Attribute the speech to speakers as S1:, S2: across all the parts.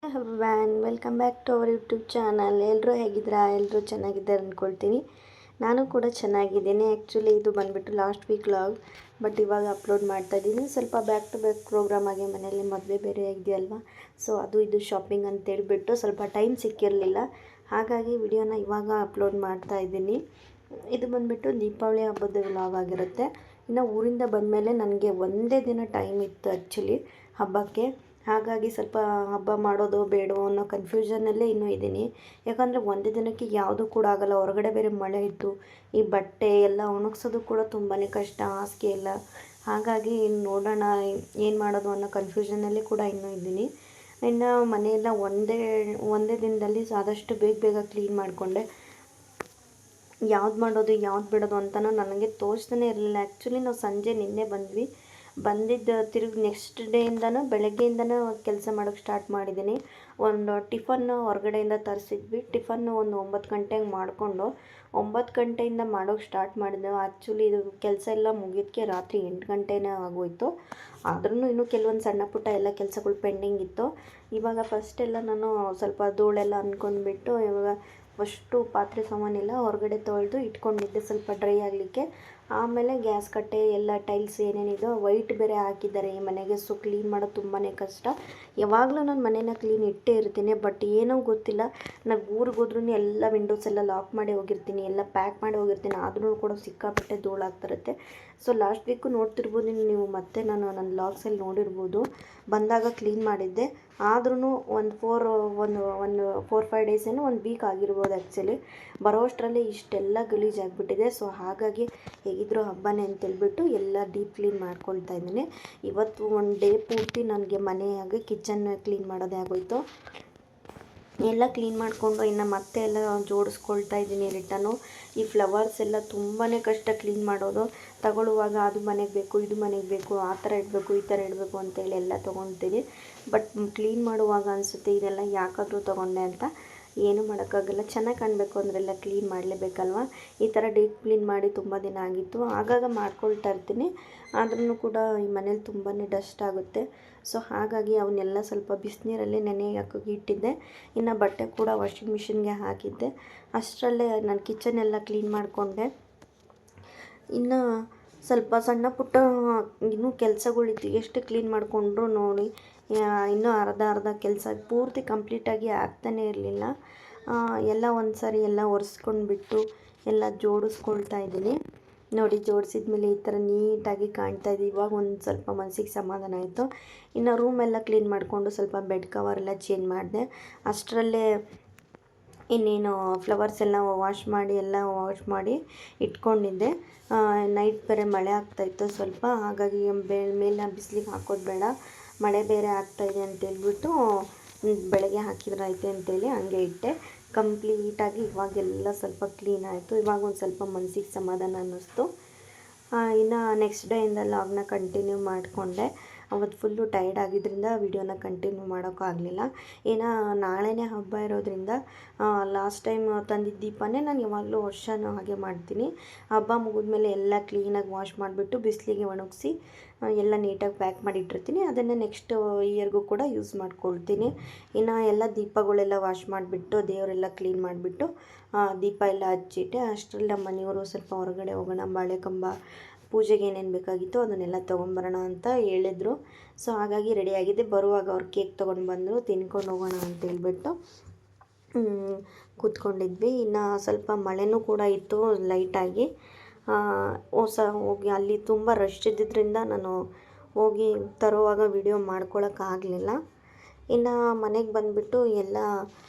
S1: Van welcome back to our YouTube channel. ಎಲ್ಲರೂ ಹೇಗಿದ್ದೀರಾ? ಎಲ್ಲರೂ ಚೆನ್ನಾಗಿದ್ದಾರೆ ಅಂದ್ಕೊಳ್ತೀನಿ. ನಾನು ಕೂಡ ಚೆನ್ನಾಗಿದ್ದೀನಿ. ಆ್ಯಕ್ಚುಲಿ ಇದು ಬಂದುಬಿಟ್ಟು ಲಾಸ್ಟ್ ವೀಕ್ ಲಾಗ್, ಬಟ್ ಇವಾಗ ಅಪ್ಲೋಡ್ ಮಾಡ್ತಾಯಿದ್ದೀನಿ. ಸ್ವಲ್ಪ ಬ್ಯಾಕ್ ಟು ಬ್ಯಾಕ್ ಪ್ರೋಗ್ರಾಮ್ ಆಗಿ ಮನೇಲಿ ಮದುವೆ ಬೇರೆ ಇದೆಯಲ್ವ, ಸೊ ಅದು ಇದು ಶಾಪಿಂಗ್ ಅಂತೇಳಿಬಿಟ್ಟು ಸ್ವಲ್ಪ ಟೈಮ್ ಸಿಕ್ಕಿರಲಿಲ್ಲ. ಹಾಗಾಗಿ ವಿಡಿಯೋನ ಇವಾಗ ಅಪ್ಲೋಡ್ ಮಾಡ್ತಾಯಿದ್ದೀನಿ. ಇದು ಬಂದುಬಿಟ್ಟು ದೀಪಾವಳಿ ಹಬ್ಬದ ವ್ಲಾಗ್ ಆಗಿರುತ್ತೆ. ಇನ್ನು ಊರಿಂದ ಬಂದಮೇಲೆ ನನಗೆ ಒಂದೇ ದಿನ ಟೈಮ್ ಇತ್ತು ಆ್ಯಕ್ಚುಲಿ ಹಬ್ಬಕ್ಕೆ. ಹಾಗಾಗಿ ಸ್ವಲ್ಪ ಹಬ್ಬ ಮಾಡೋದು ಬೇಡವೋ ಅನ್ನೋ ಕನ್ಫ್ಯೂಷನ್ನಲ್ಲೇ ಇನ್ನೂ ಇದ್ದೀನಿ. ಯಾಕಂದರೆ ಒಂದೇ ದಿನಕ್ಕೆ ಯಾವುದೂ ಕೂಡ ಆಗೋಲ್ಲ. ಹೊರಗಡೆ ಬೇರೆ ಮಳೆ ಇತ್ತು, ಈ ಬಟ್ಟೆ ಎಲ್ಲ ಒಣಗಿಸೋದು ಕೂಡ ತುಂಬಾ ಕಷ್ಟ, ಹಾಸಿಗೆ ಎಲ್ಲ. ಹಾಗಾಗಿ ನೋಡೋಣ ಏನು ಮಾಡೋದು ಅನ್ನೋ ಕನ್ಫ್ಯೂಷನ್ನಲ್ಲೇ ಕೂಡ ಇನ್ನೂ ಇದ್ದೀನಿ. ಇನ್ನು ಮನೆಯೆಲ್ಲ ಒಂದೇ ದಿನದಲ್ಲಿ ಆದಷ್ಟು ಬೇಗ ಬೇಗ ಕ್ಲೀನ್ ಮಾಡಿಕೊಂಡೆ. ಯಾವ್ದು ಮಾಡೋದು ಯಾವ್ದು ಬಿಡೋದು ಅಂತಲೂ ನನಗೆ ತೋಚ್ತಾನೆ ಇರಲಿಲ್ಲ. ಆ್ಯಕ್ಚುಲಿ ನಾವು ಸಂಜೆ ನಿನ್ನೆ ಬಂದಿದ್ದು ತಿರುಗಿ ನೆಕ್ಸ್ಟ್ ಡೇಯಿಂದನೂ ಬೆಳಗ್ಗೆಯಿಂದನೂ ಕೆಲಸ ಮಾಡೋಕ್ಕೆ ಸ್ಟಾರ್ಟ್ ಮಾಡಿದ್ದೀನಿ. ಒಂದು ಟಿಫನ್ನು ಹೊರಗಡೆಯಿಂದ ತರಿಸಿದ್ವಿ. ಟಿಫನ್ನು ಒಂದು 9 ಗಂಟೆಗೆ ಮಾಡಿಕೊಂಡು 9 ಗಂಟೆಯಿಂದ ಮಾಡೋಕ್ಕೆ ಸ್ಟಾರ್ಟ್ ಮಾಡಿದ್ದೆವು. ಆ್ಯಕ್ಚುಲಿ ಇದು ಕೆಲಸ ಎಲ್ಲ ಮುಗಿಯೋದಕ್ಕೆ ರಾತ್ರಿ 8 ಗಂಟೆನೇ ಆಗೋಯಿತು. ಆದ್ರೂ ಇನ್ನೂ ಕೆಲವೊಂದು ಸಣ್ಣ ಪುಟ್ಟ ಎಲ್ಲ ಕೆಲಸಗಳು ಪೆಂಡಿಂಗ್ ಇತ್ತು. ಇವಾಗ ಫಸ್ಟೆಲ್ಲ ನಾನು ಸ್ವಲ್ಪ ಧೂಳೆಲ್ಲ ಅಂದ್ಕೊಂಡ್ಬಿಟ್ಟು ಇವಾಗ ಫಸ್ಟು ಪಾತ್ರೆ ಸಾಮಾನೆಲ್ಲ ಹೊರಗಡೆ ತೊಳೆದು ಇಟ್ಕೊಂಡಿದ್ದೆ ಸ್ವಲ್ಪ ಡ್ರೈ ಆಗಲಿಕ್ಕೆ. ಆಮೇಲೆ ಗ್ಯಾಸ್ ಕಟ್ಟೆ ಎಲ್ಲ ಟೈಲ್ಸ್ ಏನೇನಿದೋ ವೈಟ್ ಬೇರೆ ಹಾಕಿದ್ದಾರೆ ಈ ಮನೆಗೆ, ಸೊ ಕ್ಲೀನ್ ಮಾಡೋದು ತುಂಬಾ ಕಷ್ಟ. ಯಾವಾಗಲೂ ನಾನು ಮನೇನ ಕ್ಲೀನ್ ಇಟ್ಟೇ ಇರ್ತೀನಿ, ಬಟ್ ಏನೋ ಗೊತ್ತಿಲ್ಲ, ನಾನು ಊರಿಗೆ ಹೋದ್ರೂ ಎಲ್ಲ ವಿಂಡೋಸ್ ಎಲ್ಲ ಲಾಕ್ ಮಾಡಿ ಹೋಗಿರ್ತೀನಿ, ಎಲ್ಲ ಪ್ಯಾಕ್ ಮಾಡಿ ಹೋಗಿರ್ತೀನಿ, ಆದ್ರೂ ಕೂಡ ಸಿಕ್ಕಾಪಟ್ಟೆ ಧೂಳಾಗ್ತಿರುತ್ತೆ. ಸೊ ಲಾಸ್ಟ್ ವೀಕು ನೋಡ್ತಿರ್ಬೋದು ನೀವು, ಮತ್ತೆ ನಾನು ನನ್ನ ಲಾಗ್ಸಲ್ಲಿ ನೋಡಿರ್ಬೋದು, ಬಂದಾಗ ಕ್ಲೀನ್ ಮಾಡಿದ್ದೆ. ಆದ್ರೂ ಒಂದು 4-5 ಡೇಸ್ ಏನೋ ಒಂದು ವೀಕ್ ಆಗಿರ್ಬೋದು ಆ್ಯಕ್ಚುಲಿ. ಬರೋಷ್ಟರಲ್ಲಿ ಇಷ್ಟೆಲ್ಲ ಗಲೀಜಾಗಿಬಿಟ್ಟಿದೆ. ಸೊ ಹಾಗಾಗಿ ಹೇಗಿದ್ದರೂ ಹಬ್ಬನೇ ಅಂತೇಳ್ಬಿಟ್ಟು ಎಲ್ಲ ಡೀಪ್ ಕ್ಲೀನ್ ಮಾಡ್ಕೊಳ್ತಾ ಇದ್ದೀನಿ. ಇವತ್ತು ಒಂದು ಡೇ ಪೂರ್ತಿ ನನಗೆ ಮನೆಯಾಗೆ ಕಿಚನ್ ಕ್ಲೀನ್ ಮಾಡೋದೇ ಆಗೋಯಿತು. ಎಲ್ಲ ಕ್ಲೀನ್ ಮಾಡಿಕೊಂಡು ಇನ್ನು ಮತ್ತೆ ಎಲ್ಲ ಜೋಡಿಸ್ಕೊಳ್ತಾ ಇದ್ದೀನಿ ರಿಟರ್ನು. ಈ ಫ್ಲವರ್ಸ್ ಎಲ್ಲ ತುಂಬಾ ಕಷ್ಟ ಕ್ಲೀನ್ ಮಾಡೋದು. ತಗೊಳ್ಳುವಾಗ ಅದು ಮನೆಗೆ ಬೇಕು, ಇದು ಮನೆಗೆ ಬೇಕು, ಆ ಥರ ಇಡಬೇಕು, ಈ ಥರ ಇಡಬೇಕು ಅಂತೇಳಿ ಎಲ್ಲ ತೊಗೊಳ್ತೀನಿ. ಬಟ್ ಕ್ಲೀನ್ ಮಾಡುವಾಗ ಅನಿಸುತ್ತೆ ಇದೆಲ್ಲ ಯಾಕಾದರೂ ತೊಗೊಂಡೆ ಅಂತ. ಏನೂ ಮಾಡೋಕ್ಕಾಗಲ್ಲ, ಚೆನ್ನಾಗಿ ಕಾಣಬೇಕು ಅಂದರೆಲ್ಲ ಕ್ಲೀನ್ ಮಾಡಲೇಬೇಕಲ್ವ. ಈ ಥರ ಡೀಪ್ ಕ್ಲೀನ್ ಮಾಡಿ ತುಂಬ ದಿನ ಆಗಿತ್ತು. ಆಗಾಗ ಮಾಡ್ಕೊಳ್ತಾ ಇರ್ತೀನಿ, ಆದ್ರೂ ಕೂಡ ಈ ಮನೇಲಿ ತುಂಬಾ ಡಸ್ಟ್ ಆಗುತ್ತೆ. ಸೊ ಹಾಗಾಗಿ ಅವನ್ನೆಲ್ಲ ಸ್ವಲ್ಪ ಬಿಸಿನೀರಲ್ಲಿ ನೆನೆಯೋಕೆ ಇಟ್ಟಿದ್ದೆ. ಇನ್ನು ಬಟ್ಟೆ ಕೂಡ ವಾಷಿಂಗ್ ಮಿಷಿನ್ಗೆ ಹಾಕಿದ್ದೆ. ಅಷ್ಟರಲ್ಲೇ ನಾನು ಕಿಚನ್ ಕ್ಲೀನ್ ಮಾಡಿಕೊಂಡೆ. ಇನ್ನು ಸ್ವಲ್ಪ ಸಣ್ಣ ಪುಟ್ಟ ಇನ್ನೂ ಕೆಲಸಗಳಿತ್ತು. ಎಷ್ಟು ಕ್ಲೀನ್ ಮಾಡಿಕೊಂಡ್ರು ನೋಡಿ ಇನ್ನೂ ಅರ್ಧ ಕೆಲಸ ಪೂರ್ತಿ ಕಂಪ್ಲೀಟಾಗಿ ಆಗ್ತಾನೇ ಇರಲಿಲ್ಲ. ಎಲ್ಲ ಒಂದು ಸಾರಿ ಎಲ್ಲ ಒರೆಸ್ಕೊಂಡ್ಬಿಟ್ಟು ಎಲ್ಲ ಜೋಡಿಸ್ಕೊಳ್ತಾ ಇದ್ದೀನಿ. ನೋಡಿ, ಜೋಡಿಸಿದ ಮೇಲೆ ಈ ಥರ ನೀಟಾಗಿ ಕಾಣ್ತಾಯಿದೆ. ಇವಾಗ ಒಂದು ಸ್ವಲ್ಪ ಮನಸ್ಸಿಗೆ ಸಮಾಧಾನ ಆಯಿತು. ಇನ್ನು ರೂಮೆಲ್ಲ ಕ್ಲೀನ್ ಮಾಡಿಕೊಂಡು ಸ್ವಲ್ಪ ಬೆಡ್ ಕವರೆಲ್ಲ ಚೇಂಜ್ ಮಾಡಿದೆ. ಅಷ್ಟರಲ್ಲೇ ಇನ್ನೇನು ಫ್ಲವರ್ಸ್ ಎಲ್ಲ ವಾಶ್ ಮಾಡಿ ಇಟ್ಕೊಂಡಿದ್ದೆ. ನೈಟ್ ಬೇರೆ ಮಳೆ ಆಗ್ತಾಯಿತ್ತು ಸ್ವಲ್ಪ, ಹಾಗಾಗಿ ಮೇಲೆ ಬಿಸಿಲಿಗೆ ಹಾಕೋದು ಬೇಡ, ಮಳೆ ಬೇರೆ ಆಗ್ತಾಯಿದೆ ಅಂತೇಳ್ಬಿಟ್ಟು ಬೆಳಗ್ಗೆ ಹಾಕಿದ್ರಾಯ್ತು ಅಂತೇಳಿ ಹಂಗೆ ಇಟ್ಟೆ. ಕಂಪ್ಲೀಟಾಗಿ ಇವಾಗೆಲ್ಲ ಸ್ವಲ್ಪ ಕ್ಲೀನ್ ಆಯಿತು. ಇವಾಗ ಒಂದು ಸ್ವಲ್ಪ ಮನಸ್ಸಿಗೆ ಸಮಾಧಾನ ಅನ್ನಿಸ್ತು. ಇನ್ನು ನೆಕ್ಸ್ಟ್ ಡೇಯಿಂದ ಲಾಗ್ನ ಕಂಟಿನ್ಯೂ ಮಾಡಿಕೊಂಡೆ. ಅವತ್ತು ಫುಲ್ಲು ಟೈರ್ಡ್ ಆಗಿದ್ದರಿಂದ ವೀಡಿಯೋನ ಕಂಟಿನ್ಯೂ ಮಾಡೋಕ್ಕಾಗಲಿಲ್ಲ. ಇನ್ನು ನಾಳೆನೇ ಹಬ್ಬ ಇರೋದ್ರಿಂದ ಲಾಸ್ಟ್ ಟೈಮ್ ತಂದಿದ್ದ ದೀಪನೇ ನಾನು ಯಾವಾಗಲೂ ವರ್ಷನೂ ಹಾಗೆ ಮಾಡ್ತೀನಿ. ಹಬ್ಬ ಮುಗಿದ್ಮೇಲೆ ಎಲ್ಲ ಕ್ಲೀನಾಗಿ ವಾಶ್ ಮಾಡಿಬಿಟ್ಟು ಬಿಸಿಲಿಗೆ ಒಣಗಿಸಿ ಎಲ್ಲ ನೀಟಾಗಿ ಪ್ಯಾಕ್ ಮಾಡಿ ಇಟ್ಟಿರ್ತೀನಿ. ಅದನ್ನೇ ನೆಕ್ಸ್ಟ್ ಇಯರ್ಗೂ ಕೂಡ ಯೂಸ್ ಮಾಡ್ಕೊಳ್ತೀನಿ. ಇನ್ನು ಎಲ್ಲ ದೀಪಗಳೆಲ್ಲ ವಾಶ್ ಮಾಡಿಬಿಟ್ಟು ದೇವರೆಲ್ಲ ಕ್ಲೀನ್ ಮಾಡಿಬಿಟ್ಟು ದೀಪ ಎಲ್ಲ ಹಚ್ಚಿಟ್ಟೆ. ಅಷ್ಟರಲ್ಲ ಮನೆಯವರು ಸ್ವಲ್ಪ ಹೊರಗಡೆ ಹೋಗೋಣ, ಬಾಳೆಕಂಬ ಪೂಜೆಗೆ ಏನೇನು ಬೇಕಾಗಿತ್ತು ಅದನ್ನೆಲ್ಲ ತೊಗೊಂಬರೋಣ ಅಂತ ಹೇಳಿದ್ರು. ಸೊ ಹಾಗಾಗಿ ರೆಡಿಯಾಗಿದ್ದೆ. ಬರುವಾಗ ಅವ್ರು ಕೇಕ್ ತೊಗೊಂಡು ಬಂದರು, ತಿನ್ಕೊಂಡು ಹೋಗೋಣ ಅಂತೇಳ್ಬಿಟ್ಟು ಕೂತ್ಕೊಂಡಿದ್ವಿ. ಇನ್ನು ಸ್ವಲ್ಪ ಮಳೆನೂ ಕೂಡ ಇತ್ತು ಲೈಟಾಗಿ. ಹೋಗಿ ಅಲ್ಲಿ ತುಂಬ ರಶ್ ಇದ್ದಿದ್ದರಿಂದ ನಾನು ಹೋಗಿ ತರುವಾಗ ವಿಡಿಯೋ ಮಾಡ್ಕೊಳಕ್ಕಾಗಲಿಲ್ಲ. ಇನ್ನು ಮನೆಗೆ ಬಂದುಬಿಟ್ಟು ಎಲ್ಲ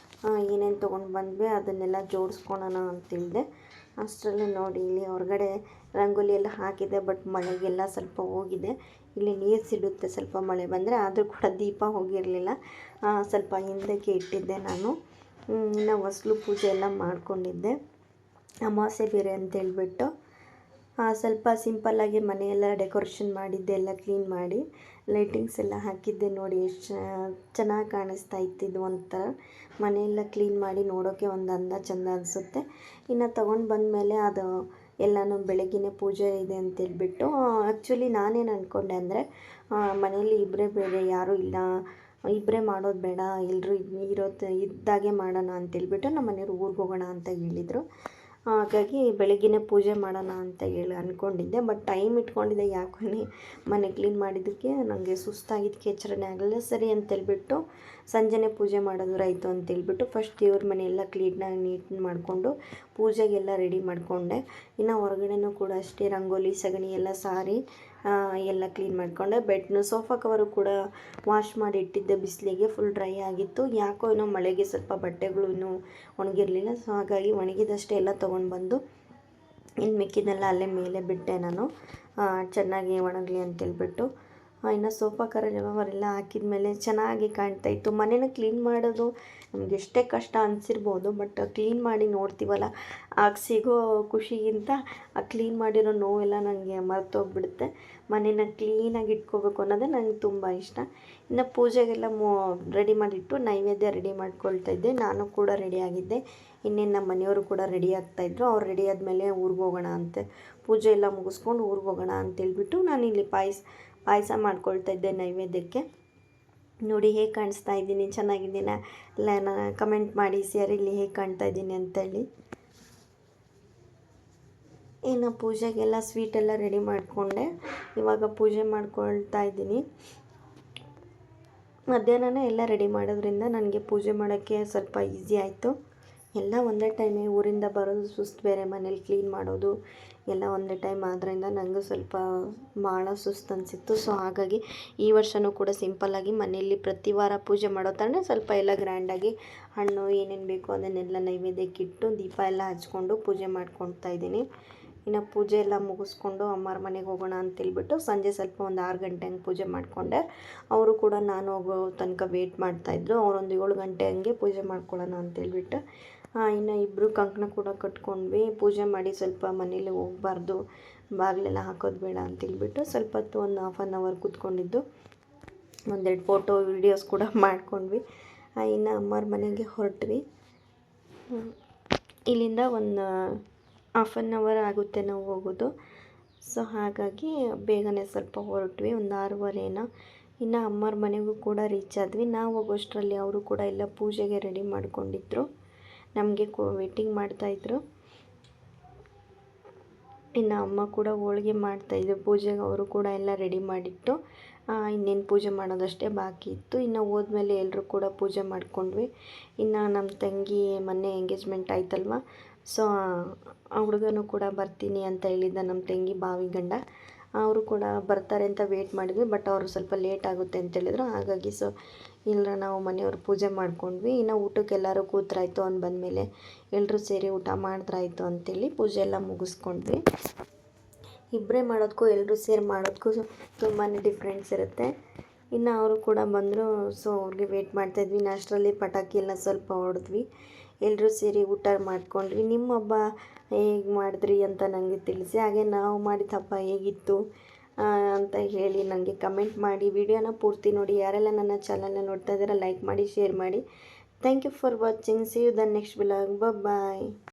S1: ಏನೇನು ತೊಗೊಂಡು ಬಂದ್ವಿ ಅದನ್ನೆಲ್ಲ ಜೋಡಿಸ್ಕೊಳೋಣ ಅಂತೇಳಿದೆ. ಅಷ್ಟರಲ್ಲಿ ನೋಡಿ, ಇಲ್ಲಿ ಹೊರಗಡೆ ರಂಗೋಲಿ ಎಲ್ಲ ಹಾಕಿದೆ, ಬಟ್ ಮಳೆಗೆಲ್ಲ ಸ್ವಲ್ಪ ಹೋಗಿದೆ. ಇಲ್ಲಿ ನೀರು ಸಿಡುತ್ತೆ ಸ್ವಲ್ಪ ಮಳೆ ಬಂದರೆ, ಆದರೂ ಕೂಡ ದೀಪ ಹೋಗಿರಲಿಲ್ಲ. ಸ್ವಲ್ಪ ಹಿಂದಕ್ಕೆ ಇಟ್ಟಿದ್ದೆ ನಾನು. ಇನ್ನು ಹೊಸ್ಲು ಪೂಜೆ ಎಲ್ಲ ಮಾಡ್ಕೊಂಡಿದ್ದೆ, ಅಮಾವಾಸ್ಯೆ ಬೇರೆ ಅಂತೇಳ್ಬಿಟ್ಟು. ಸ್ವಲ್ಪ ಸಿಂಪಲ್ಲಾಗಿ ಮನೆಯೆಲ್ಲ ಡೆಕೋರೇಷನ್ ಮಾಡಿದ್ದೆ, ಎಲ್ಲ ಕ್ಲೀನ್ ಮಾಡಿ ಲೈಟಿಂಗ್ಸ್ ಎಲ್ಲ ಹಾಕಿದ್ದೆ. ನೋಡಿ ಎಷ್ಟು ಚೆನ್ನಾಗಿ ಕಾಣಿಸ್ತಾ ಇತ್ತಿದ್ದು. ಒಂಥರ ಮನೆಯೆಲ್ಲ ಕ್ಲೀನ್ ಮಾಡಿ ನೋಡೋಕ್ಕೆ ಒಂದು ಅಂದ ಚೆಂದ ಅನಿಸುತ್ತೆ. ಇನ್ನು ತೊಗೊಂಡು ಬಂದಮೇಲೆ ಅದು ಎಲ್ಲನೂ ಬೆಳಗ್ಗೆನೇ ಪೂಜೆ ಇದೆ ಅಂತೇಳ್ಬಿಟ್ಟು ಆ್ಯಕ್ಚುಲಿ ನಾನೇನು ಅಂದ್ಕೊಂಡೆ ಅಂದರೆ ಮನೇಲಿ ಇಬ್ಬರೇ ಬೇರೆ ಯಾರೂ ಇಲ್ಲ, ಇಬ್ಬರೇ ಮಾಡೋದು ಬೇಡ, ಎಲ್ಲರೂ ಇದ್ದಾಗೆ ಮಾಡೋಣ ಅಂತೇಳ್ಬಿಟ್ಟು ನಮ್ಮ ಮನೆಯವ್ರು ಊರಿಗೆ ಹೋಗೋಣ ಅಂತ ಹೇಳಿದರು. ಹಾಗಾಗಿ ಬೆಳಗ್ಗೆನೇ ಪೂಜೆ ಮಾಡೋಣ ಅಂತ ಹೇಳಿ ಅಂದ್ಕೊಂಡಿದ್ದೆ. ಬಟ್ ಟೈಮ್ ಇಟ್ಕೊಂಡಿದ್ದೆ, ಯಾಕೋ ಮನೆ ಕ್ಲೀನ್ ಮಾಡಿದ್ದಕ್ಕೆ ನನಗೆ ಸುಸ್ತಾಗಿದ್ದಕ್ಕೆ ಎಚ್ಚರನೇ ಆಗಲಿಲ್ಲ. ಸರಿ ಅಂತೇಳ್ಬಿಟ್ಟು ಸಂಜೆನೇ ಪೂಜೆ ಮಾಡೋದು ಅಂತೇಳ್ಬಿಟ್ಟು ಫಸ್ಟ್ ದೇವ್ರ ಮನೆ ಎಲ್ಲ ಕ್ಲೀನಾಗಿ ನೀಟ್ ಮಾಡಿಕೊಂಡು ಪೂಜೆಗೆಲ್ಲ ರೆಡಿ ಮಾಡಿಕೊಂಡೆ. ಇನ್ನು ಹೊರಗಡೆನೂ ಕೂಡ ಅಷ್ಟೇ ರಂಗೋಲಿ ಸಗಣಿ ಎಲ್ಲ ಸಾರಿ ಎಲ್ಲ ಕ್ಲೀನ್ ಮಾಡಿಕೊಂಡೆ. ಸೋಫಾ ಕವರು ಕೂಡ ವಾಶ್ ಮಾಡಿ ಇಟ್ಟಿದ್ದೆ, ಬಿಸಿಲಿಗೆ ಫುಲ್ ಡ್ರೈ ಆಗಿತ್ತು. ಯಾಕೋ ಏನೋ ಮಳೆಗೆ ಸ್ವಲ್ಪ ಬಟ್ಟೆಗಳು ಇನ್ನೂ ಒಣಗಿರಲಿಲ್ಲ. ಸೊ ಹಾಗಾಗಿ ಒಣಗಿದಷ್ಟೇ ಎಲ್ಲ ತೊಗೊಂಡು ಬಂದು ಇನ್ನು ಮಿಕ್ಕಿದೆಲ್ಲ ಅಲ್ಲೇ ಮೇಲೆ ಬಿಟ್ಟೆ ನಾನು, ಚೆನ್ನಾಗಿ ಒಣಗಲಿ ಅಂತೇಳ್ಬಿಟ್ಟು. ಇನ್ನು ಸೋಫಾ ಕವರೆಲ್ಲ ಹಾಕಿದ ಮೇಲೆ ಚೆನ್ನಾಗಿ ಕಾಣ್ತಾಯಿತ್ತು. ಮನೇನ ಕ್ಲೀನ್ ಮಾಡೋದು ನಮ್ಗೆ ಎಷ್ಟೇ ಕಷ್ಟ ಅನಿಸಿರ್ಬೋದು, ಬಟ್ ಕ್ಲೀನ್ ಮಾಡಿ ನೋಡ್ತೀವಲ್ಲ, ಆಗ ಸಿಗೋ ಖುಷಿಗಿಂತ ಆ ಕ್ಲೀನ್ ಮಾಡಿರೋ ನೋವೆಲ್ಲ ನನಗೆ ಮರ್ತೋಗ್ಬಿಡುತ್ತೆ. ಮನೇನ ಕ್ಲೀನಾಗಿ ಇಟ್ಕೋಬೇಕು ಅನ್ನೋದೇ ನನಗೆ ತುಂಬ ಇಷ್ಟ. ಇನ್ನು ಪೂಜೆಗೆಲ್ಲ ರೆಡಿ ಮಾಡಿಟ್ಟು ನೈವೇದ್ಯ ರೆಡಿ ಮಾಡ್ಕೊಳ್ತಾಯಿದ್ದೆ. ನಾನು ಕೂಡ ರೆಡಿಯಾಗಿದ್ದೆ. ಇನ್ನೇನು ನಮ್ಮ ಮನೆಯವರು ಕೂಡ ರೆಡಿ ಆಗ್ತಾಯಿದ್ರು. ಅವ್ರು ರೆಡಿ ಆದಮೇಲೆ ಊರಿಗೆ ಹೋಗೋಣ ಅಂತ, ಪೂಜೆ ಎಲ್ಲ ಮುಗಿಸ್ಕೊಂಡು ಊರಿಗೆ ಹೋಗೋಣ ಅಂತೇಳ್ಬಿಟ್ಟು ನಾನಿಲ್ಲಿ ಪಾಯಸ ಮಾಡ್ಕೊಳ್ತಾಯಿದ್ದೆ ನೈವೇದ್ಯಕ್ಕೆ. ನೋಡಿ ಹೇಗೆ ಕಾಣಿಸ್ತಾ ಇದ್ದೀನಿ, ಚೆನ್ನಾಗಿದ್ದೀನ ಇಲ್ಲ, ನಾನು ಕಮೆಂಟ್ ಮಾಡಿ ಇಲ್ಲಿ ಹೇಗೆ ಕಾಣ್ತಾ ಇದ್ದೀನಿ ಅಂತೇಳಿ. ಇನ್ನು ಪೂಜೆಗೆಲ್ಲ ಸ್ವೀಟೆಲ್ಲ ರೆಡಿ ಮಾಡಿಕೊಂಡೆ. ಇವಾಗ ಪೂಜೆ ಮಾಡ್ಕೊಳ್ತಾ ಇದ್ದೀನಿ. ಮಧ್ಯಾಹ್ನನೇ ಎಲ್ಲ ರೆಡಿ ಮಾಡೋದ್ರಿಂದ ನನಗೆ ಪೂಜೆ ಮಾಡೋಕ್ಕೆ ಸ್ವಲ್ಪ ಈಸಿ ಆಯಿತು. ಎಲ್ಲ ಒಂದೇ ಟೈಮೇ, ಊರಿಂದ ಬರೋದು ಸುಸ್ತು ಬೇರೆ, ಮನೇಲಿ ಕ್ಲೀನ್ ಮಾಡೋದು ಎಲ್ಲ ಒಂದೇ ಟೈಮ್ ಆದ್ದರಿಂದ ನನಗೂ ಸ್ವಲ್ಪ ಭಾಳ ಸುಸ್ತು ಅನಿಸಿತ್ತು. ಸೊ ಹಾಗಾಗಿ ಈ ವರ್ಷವೂ ಕೂಡ ಸಿಂಪಲ್ಲಾಗಿ ಮನೆಯಲ್ಲಿ ಪ್ರತಿ ವಾರ ಪೂಜೆ ಮಾಡೋ ಥರನೇ ಸ್ವಲ್ಪ ಎಲ್ಲ ಗ್ರ್ಯಾಂಡಾಗಿ ಹಣ್ಣು ಏನೇನು ಬೇಕೋ ಅದನ್ನೆಲ್ಲ ನೈವೇದ್ಯಕ್ಕಿಟ್ಟು ದೀಪ ಎಲ್ಲ ಹಚ್ಕೊಂಡು ಪೂಜೆ ಮಾಡ್ಕೊಳ್ತಾ ಇದ್ದೀನಿ. ಇನ್ನು ಪೂಜೆ ಎಲ್ಲ ಮುಗಿಸ್ಕೊಂಡು ಅಮ್ಮರ ಮನೆಗೆ ಹೋಗೋಣ ಅಂತೇಳ್ಬಿಟ್ಟು ಸಂಜೆ ಸ್ವಲ್ಪ ಒಂದು 6 ಗಂಟೆ ಹಂಗೆ ಪೂಜೆ ಮಾಡಿಕೊಂಡೆ. ಅವರು ಕೂಡ ನಾನು ಹೋಗೋ ತನಕ ವೇಟ್ ಮಾಡ್ತಾಯಿದ್ರು. ಅವರೊಂದು 7 ಗಂಟೆ ಹಂಗೆ ಪೂಜೆ ಮಾಡ್ಕೊಳ್ಳೋಣ ಅಂತೇಳ್ಬಿಟ್ಟು ಇನ್ನು ಇಬ್ಬರು ಕಂಕಣ ಕೂಡ ಕಟ್ಕೊಂಡ್ವಿ. ಪೂಜೆ ಮಾಡಿ ಸ್ವಲ್ಪ ಮನೇಲಿ ಹೋಗಬಾರ್ದು, ಬಾಗಿಲೆಲ್ಲ ಹಾಕೋದು ಬೇಡ ಅಂತೇಳ್ಬಿಟ್ಟು ಸ್ವಲ್ಪ ಹೊತ್ತು ಒಂದು ½ ಅನ್ ಅವರ್ ಕೂತ್ಕೊಂಡಿದ್ದು, ಒಂದೆರಡು ಫೋಟೋ ವೀಡಿಯೋಸ್ ಕೂಡ ಮಾಡ್ಕೊಂಡ್ವಿ. ಇನ್ನು ಅಮ್ಮರ ಮನೆಗೆ ಹೊರಟ್ವಿ. ಇಲ್ಲಿಂದ ಒಂದು ½ ಅನ್ ಅವರ್ ಆಗುತ್ತೆ ನಾವು ಹೋಗೋದು. ಸೊ ಹಾಗಾಗಿ ಬೇಗನೆ ಸ್ವಲ್ಪ ಹೊರಟ್ವಿ, ಒಂದು 6:30 ಇನ್ನು ಅಮ್ಮರ ಮನೆಗೂ ಕೂಡ ರೀಚ್ ಆದ್ವಿ. ನಾವು ಹೋಗೋಷ್ಟರಲ್ಲಿ ಅವರು ಕೂಡ ಎಲ್ಲ ಪೂಜೆಗೆ ರೆಡಿ ಮಾಡ್ಕೊಂಡಿದ್ರು, ನಮಗೆ ವೇಟಿಂಗ್ ಮಾಡ್ತಾಯಿದ್ರು. ಇನ್ನು ಅಮ್ಮ ಕೂಡ ಹೋಳಿಗೆ ಮಾಡ್ತಾಯಿದ್ರು ಪೂಜೆಗೆ. ಅವರು ಕೂಡ ಎಲ್ಲ ರೆಡಿ ಮಾಡಿಟ್ಟು ಇನ್ನೇನು ಪೂಜೆ ಮಾಡೋದಷ್ಟೇ ಬಾಕಿ ಇತ್ತು. ಇನ್ನು ಹೋದ್ಮೇಲೆ ಎಲ್ಲರೂ ಕೂಡ ಪೂಜೆ ಮಾಡ್ಕೊಂಡ್ವಿ. ಇನ್ನು ನಮ್ಮ ತಂಗಿ ಮೊನ್ನೆ ಎಂಗೇಜ್ಮೆಂಟ್ ಆಯ್ತಲ್ವ, ಸೊ ಆ ಹುಡುಗನೂ ಕೂಡ ಬರ್ತೀನಿ ಅಂತ ಹೇಳಿದ್ದ, ನಮ್ಮ ತಂಗಿ ಬಾವಿ ಗಂಡ. ಅವರು ಕೂಡ ಬರ್ತಾರೆ ಅಂತ ವೇಟ್ ಮಾಡಿದ್ವಿ, ಬಟ್ ಅವರು ಸ್ವಲ್ಪ ಲೇಟ್ ಆಗುತ್ತೆ ಅಂತೇಳಿದ್ರು. ಹಾಗಾಗಿ ಸೊ ಇಲ್ಲ, ನಾವು ಮನೆಯವ್ರು ಪೂಜೆ ಮಾಡ್ಕೊಂಡ್ವಿ. ಇನ್ನು ಊಟಕ್ಕೆ ಎಲ್ಲರೂ ಕೂತ್ರಾಯ್ತು, ಅವ್ನು ಬಂದಮೇಲೆ ಎಲ್ಲರೂ ಸೇರಿ ಊಟ ಮಾಡಿದ್ರಾಯ್ತು ಅಂತೇಳಿ ಪೂಜೆ ಎಲ್ಲ ಮುಗಿಸ್ಕೊಂಡ್ವಿ. ಇಬ್ಬರೇ ಮಾಡೋದಕ್ಕೂ ಎಲ್ಲರೂ ಸೇರಿ ಮಾಡೋದಕ್ಕೂ ತುಂಬಾ ಡಿಫ್ರೆನ್ಸ್ ಇರುತ್ತೆ. ಇನ್ನು ಅವರು ಕೂಡ ಬಂದರು, ಸೊ ಅವ್ರಿಗೆ ವೇಟ್ ಮಾಡ್ತಾಯಿದ್ವಿ. ಅಷ್ಟರಲ್ಲಿ ಪಟಾಕಿ ಎಲ್ಲ ಸ್ವಲ್ಪ ಹೊಡೆದ್ವಿ, ಎಲ್ಲರೂ ಸೇರಿ ಊಟ ಮಾಡ್ಕೊಂಡ್ವಿ. ನಿಮ್ಮ ಹಬ್ಬ ಹೇಗೆ ಮಾಡಿದ್ರಿ ಅಂತ ನನಗೆ ತಿಳಿಸಿ. ಹಾಗೆ ನಾವು ಮಾಡಿದ ಹಬ್ಬ ಹೇಗಿತ್ತು ಅಂತ ಹೇಳಿ ನನಗೆ ಕಮೆಂಟ್ ಮಾಡಿ. ವಿಡಿಯೋನ ಪೂರ್ತಿ ನೋಡಿ. ಯಾರೆಲ್ಲ ನನ್ನ ಚಾನಲ್ನ ನೋಡ್ತಾ ಇದ್ದೀರಾ ಲೈಕ್ ಮಾಡಿ, ಶೇರ್ ಮಾಡಿ. Thank you for watching. See you the next vlog. Bye.